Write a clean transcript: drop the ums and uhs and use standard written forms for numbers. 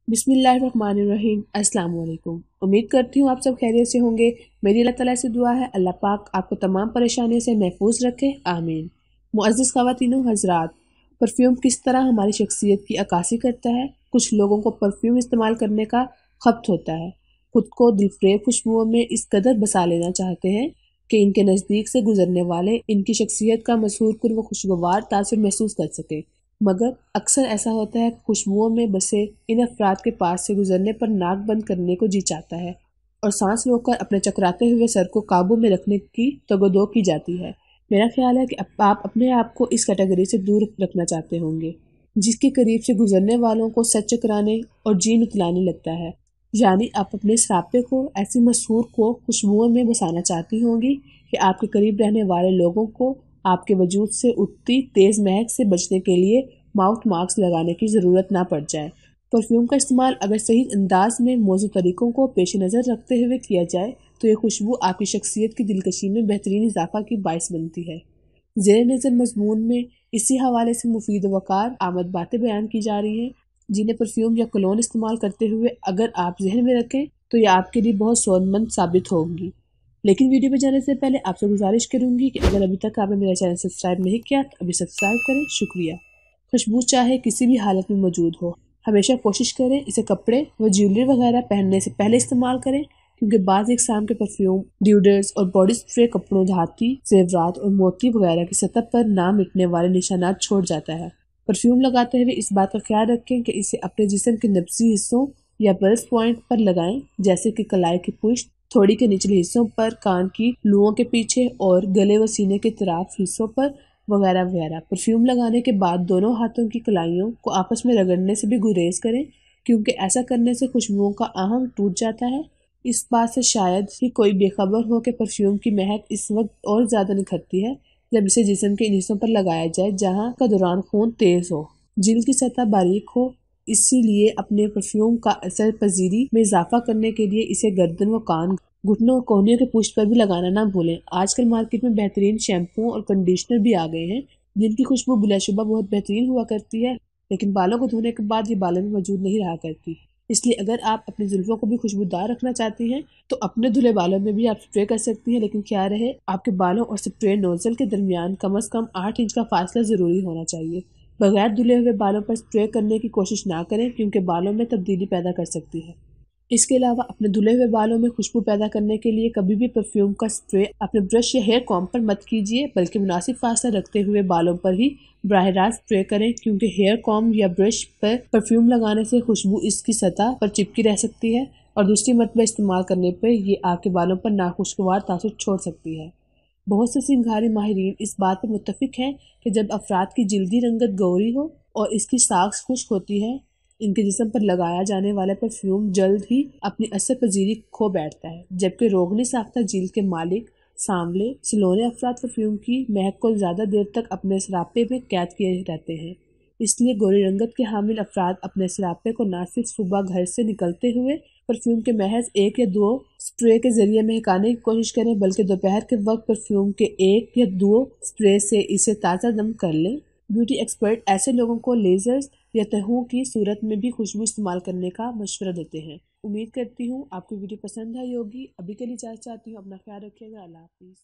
बिस्मिल्लाहिर्रहमानिर्रहीम। अस्सलाम वालेकुम। उम्मीद करती हूँ आप सब खैरियत से होंगे। मेरी अल्लाह ताला से दुआ है अल्लाह पाक आपको तमाम परेशानियों से महफूज रखे, आमीन। मुअज़्ज़िज़ ख़वातीनो हज़रात, परफ्यूम किस तरह हमारी शख्सियत की अक्कासी करता है। कुछ लोगों को परफ्यूम इस्तेमाल करने का खप्त होता है, खुद को दिलफरेब खुशबुओं में इस कदर बसा लेना चाहते हैं कि इनके नज़दीक से गुजरने वाले इनकी शख्सियत का मशहूर व खुशगवार तासुर महसूस कर सके। मगर अक्सर ऐसा होता है कि खुशबुओं में बसे इन अफराद के पास से गुजरने पर नाक बंद करने को जी चाहता है और सांस रोककर अपने चकराते हुए सर को काबू में रखने की तगदो की जाती है। मेरा ख्याल है कि आप अपने आप को इस कैटेगरी से दूर रखना चाहते होंगे, जिसके करीब से गुजरने वालों को सर चकराने और जी उतलाने लगता है। यानी आप अपने सरापे को, ऐसी मशहूर को खुशबुओं में बसाना चाहती होंगी कि आपके करीब रहने वाले लोगों को आपके वजूद से उठती तेज़ महक से बचने के लिए माउथ मास्क लगाने की ज़रूरत ना पड़ जाए। परफ्यूम का इस्तेमाल अगर सही अंदाज में मौजूद तरीकों को पेश नज़र रखते हुए किया जाए तो ये खुशबू आपकी शख्सियत की दिलकशी में बेहतरीन इजाफा की बाइस बनती है। ज़ेर नज़र मजमून में इसी हवाले से मुफीद वकार आमद बातें बयान की जा रही हैं, जिन्हें परफ्यूम या कलोन इस्तेमाल करते हुए अगर आप जहन में रखें तो ये आपके लिए बहुत सोनमंद साबित होंगी। लेकिन वीडियो पे जाने से पहले आपसे गुजारिश करूंगी कि अगर अभी तक आपने मेरा चैनल सब्सक्राइब नहीं किया तो अभी सब्सक्राइब करें, शुक्रिया। खुशबू चाहे किसी भी हालत में मौजूद हो, हमेशा कोशिश करें इसे कपड़े व ज्वेलरी वगैरह पहनने से पहले इस्तेमाल करें, क्योंकि बाज़ इक़साम के परफ्यूम, ड्यूडर्स और बॉडी स्प्रे कपड़ों, धाती, जेवरात और मोती वगैरह की सतह पर ना मिटने वाले निशानात छोड़ जाता है। परफ्यूम लगाते हुए इस बात का ख्याल रखें कि इसे अपने जिस्म के नब्ज़ी हिस्सों या पल्स पॉइंट पर लगाएं, जैसे कि कलाई की पुश्त, थोड़ी के निचले हिस्सों पर, कान की लुओं के पीछे और गले व सीने के तराफ हिस्सों पर वगैरह वगैरह। परफ्यूम लगाने के बाद दोनों हाथों की कलाइयों को आपस में रगड़ने से भी गुरेज करें, क्योंकि ऐसा करने से खुशबुओं का आहंग टूट जाता है। इस बात से शायद ही कोई बेखबर हो कि परफ्यूम की महक इस वक्त और ज़्यादा निखरती है जब इसे जिस्म के इन हिस्सों पर लगाया जाए जहाँ का दौरान खून तेज़ हो, जिल्द की सतह बारीक हो। इसीलिए अपने परफ्यूम का असर पजीरी में इजाफा करने के लिए इसे गर्दन व कान, घुटनों और कोहनियों के पुष्ट पर भी लगाना ना भूलें। आजकल मार्केट में बेहतरीन शैम्पू और कंडीशनर भी आ गए हैं, जिनकी खुशबू बिलाशुबा बहुत बेहतरीन हुआ करती है, लेकिन बालों को धोने के बाद ये बालों में मौजूद नहीं रहा करती। इसलिए अगर आप अपनी जुल्फों को भी खुशबूदार रखना चाहती हैं तो अपने धुले बालों में भी आप स्प्रे कर सकती हैं, लेकिन क्या रहे आपके बालों और स्प्रे नोजल के दरमियान कम से कम 8 इंच का फासला ज़रूरी होना चाहिए। बगैर धुले हुए बालों पर स्प्रे करने की कोशिश ना करें, क्योंकि बालों में तब्दीली पैदा कर सकती है। इसके अलावा अपने धुले हुए बालों में खुशबू पैदा करने के लिए कभी भी परफ्यूम का स्प्रे अपने ब्रश या हेयर कॉम्ब पर मत कीजिए, बल्कि मुनासिब फासला रखते हुए बालों पर ही बराह रास्त स्प्रे करें, क्योंकि हेयर कॉम्ब या ब्रश पर परफ्यूम लगाने से खुशबू इसकी सतह पर चिपकी रह सकती है और दूसरी मरतबा इस्तेमाल करने पर ये आपके बालों पर नाखुशगवार तासुर छोड़ सकती है। बहुत से सिंगारी माहिरीन इस बात पर मुत्तफिक हैं कि जब अफराद की जिल्दी रंगत गौरी हो और इसकी साख खुश्क होती है, इनके जिस्म पर लगाया जाने वाला परफ्यूम जल्द ही अपनी असर पजीरी खो बैठता है, जबकि रोगनी साख्ता जिल्द के मालिक सांवले सलोने अफराद परफ्यूम की महक को ज़्यादा देर तक अपने सरापे में कैद किए रहते हैं। इसलिए गोरी रंगत के हामिल अफराद अपने सरापे को न सिर्फ सुबह घर से निकलते हुए परफ्यूम के महज 1 या 2 स्प्रे के जरिए महकाने की कोशिश करें, बल्कि दोपहर के वक्त परफ्यूम के 1 या 2 स्प्रे से इसे ताज़ा दम कर लें। ब्यूटी एक्सपर्ट ऐसे लोगों को लेजर्स या तहों की सूरत में भी खुशबू इस्तेमाल करने का मशवरा देते हैं। उम्मीद करती हूँ आपको वीडियो पसंद आई होगी। अभी के लिए इजाज़त चाहती हूँ। अपना ख्याल रखिएगा। अल्लाह हाफिज़।